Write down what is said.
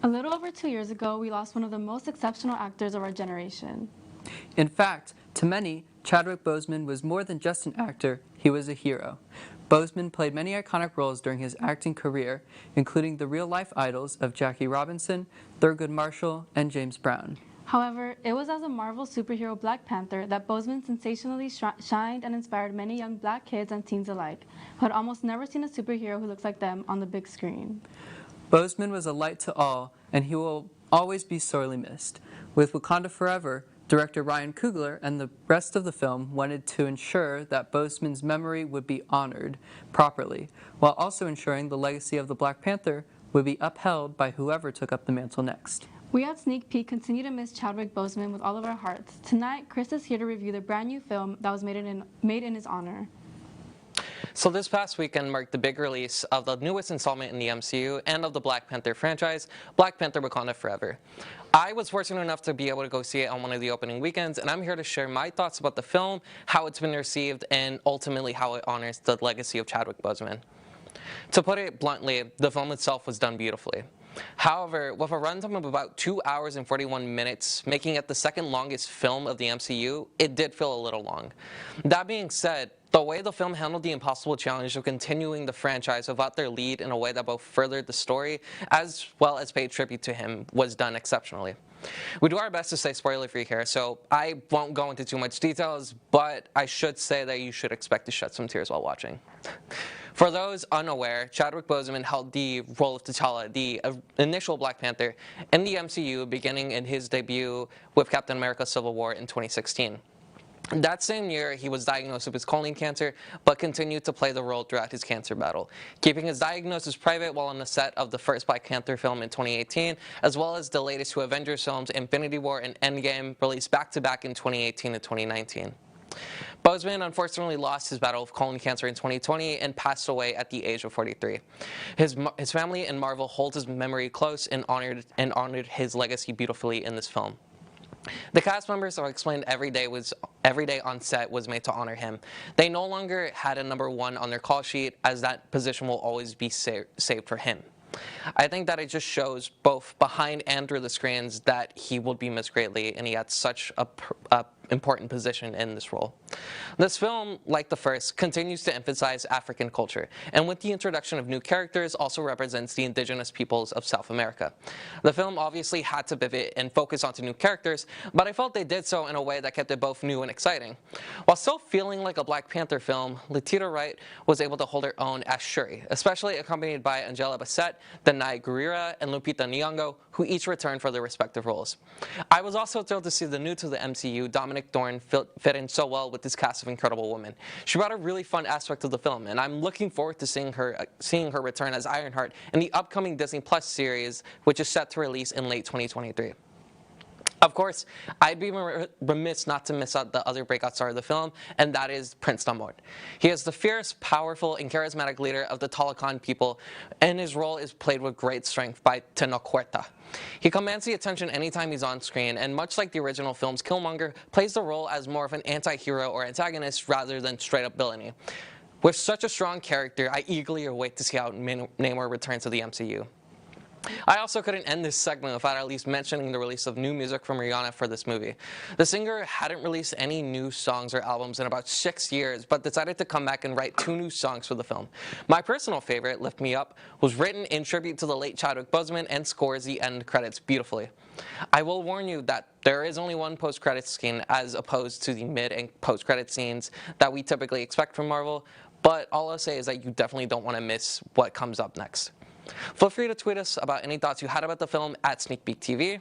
A little over 2 years ago, we lost one of the most exceptional actors of our generation. In fact, to many, Chadwick Boseman was more than just an actor, he was a hero. Boseman played many iconic roles during his acting career, including the real-life idols of Jackie Robinson, Thurgood Marshall, and James Brown. However, it was as a Marvel superhero Black Panther that Boseman sensationally shined and inspired many young Black kids and teens alike, who had almost never seen a superhero who looks like them on the big screen. Boseman was a light to all, and he will always be sorely missed. With Wakanda Forever, director Ryan Coogler and the rest of the film wanted to ensure that Boseman's memory would be honored properly, while also ensuring the legacy of the Black Panther would be upheld by whoever took up the mantle next. We at Sneak Peek continue to miss Chadwick Boseman with all of our hearts. Tonight, Chris is here to review the brand new film that was made in his honor. So this past weekend marked the big release of the newest installment in the MCU and of the Black Panther franchise, Black Panther: Wakanda Forever. I was fortunate enough to be able to go see it on one of the opening weekends, and I'm here to share my thoughts about the film, how it's been received, and ultimately how it honors the legacy of Chadwick Boseman. To put it bluntly, the film itself was done beautifully. However, with a runtime of about 2 hours and 41 minutes, making it the second longest film of the MCU, it did feel a little long. That being said, the way the film handled the impossible challenge of continuing the franchise without their lead in a way that both furthered the story as well as paid tribute to him was done exceptionally. We do our best to stay spoiler-free here, so I won't go into too much details, but I should say that you should expect to shed some tears while watching. For those unaware, Chadwick Boseman held the role of T'Challa, the initial Black Panther, in the MCU beginning in his debut with Captain America: Civil War in 2016. That same year, he was diagnosed with his colon cancer, but continued to play the role throughout his cancer battle, keeping his diagnosis private while on the set of the first Black Panther film in 2018, as well as the latest two Avengers films, Infinity War and Endgame, released back-to-back in 2018 and 2019. Boseman unfortunately lost his battle with colon cancer in 2020 and passed away at the age of 43. His family and Marvel hold his memory close and honored his legacy beautifully in this film. The cast members are explained every day on set was made to honor him. They no longer had a number one on their call sheet, as that position will always be saved for him. I think that it just shows both behind and through the screens that he will be missed greatly, and he had such a important position in this role. This film, like the first, continues to emphasize African culture, and with the introduction of new characters, also represents the indigenous peoples of South America. The film obviously had to pivot and focus onto new characters, but I felt they did so in a way that kept it both new and exciting. While still feeling like a Black Panther film, Letitia Wright was able to hold her own as Shuri, especially accompanied by Angela Bassett, Danai Gurira, and Lupita Nyong'o, who each returned for their respective roles. I was also thrilled to see the new to the MCU, Dominic Thorne, fit in so well with this cast of incredible women. She brought a really fun aspect of the film, and I'm looking forward to seeing her return as Ironheart in the upcoming Disney Plus series, which is set to release in late 2023. Of course, I'd be remiss not to miss out the other breakout star of the film, and that is Prince Namor. He is the fierce, powerful, and charismatic leader of the Talokan people, and his role is played with great strength by Tenoch Huerta. He commands the attention anytime he's on screen, and much like the original films, Killmonger plays the role as more of an anti-hero or antagonist rather than straight-up villainy. With such a strong character, I eagerly await to see how Namor returns to the MCU. I also couldn't end this segment without at least mentioning the release of new music from Rihanna for this movie. The singer hadn't released any new songs or albums in about 6 years, but decided to come back and write 2 new songs for the film. My personal favorite, Lift Me Up, was written in tribute to the late Chadwick Boseman and scores the end credits beautifully. I will warn you that there is only one post-credits scene as opposed to the mid and post-credits scenes that we typically expect from Marvel, but all I'll say is that you definitely don't want to miss what comes up next. Feel free to tweet us about any thoughts you had about the film at SneakPeekTV.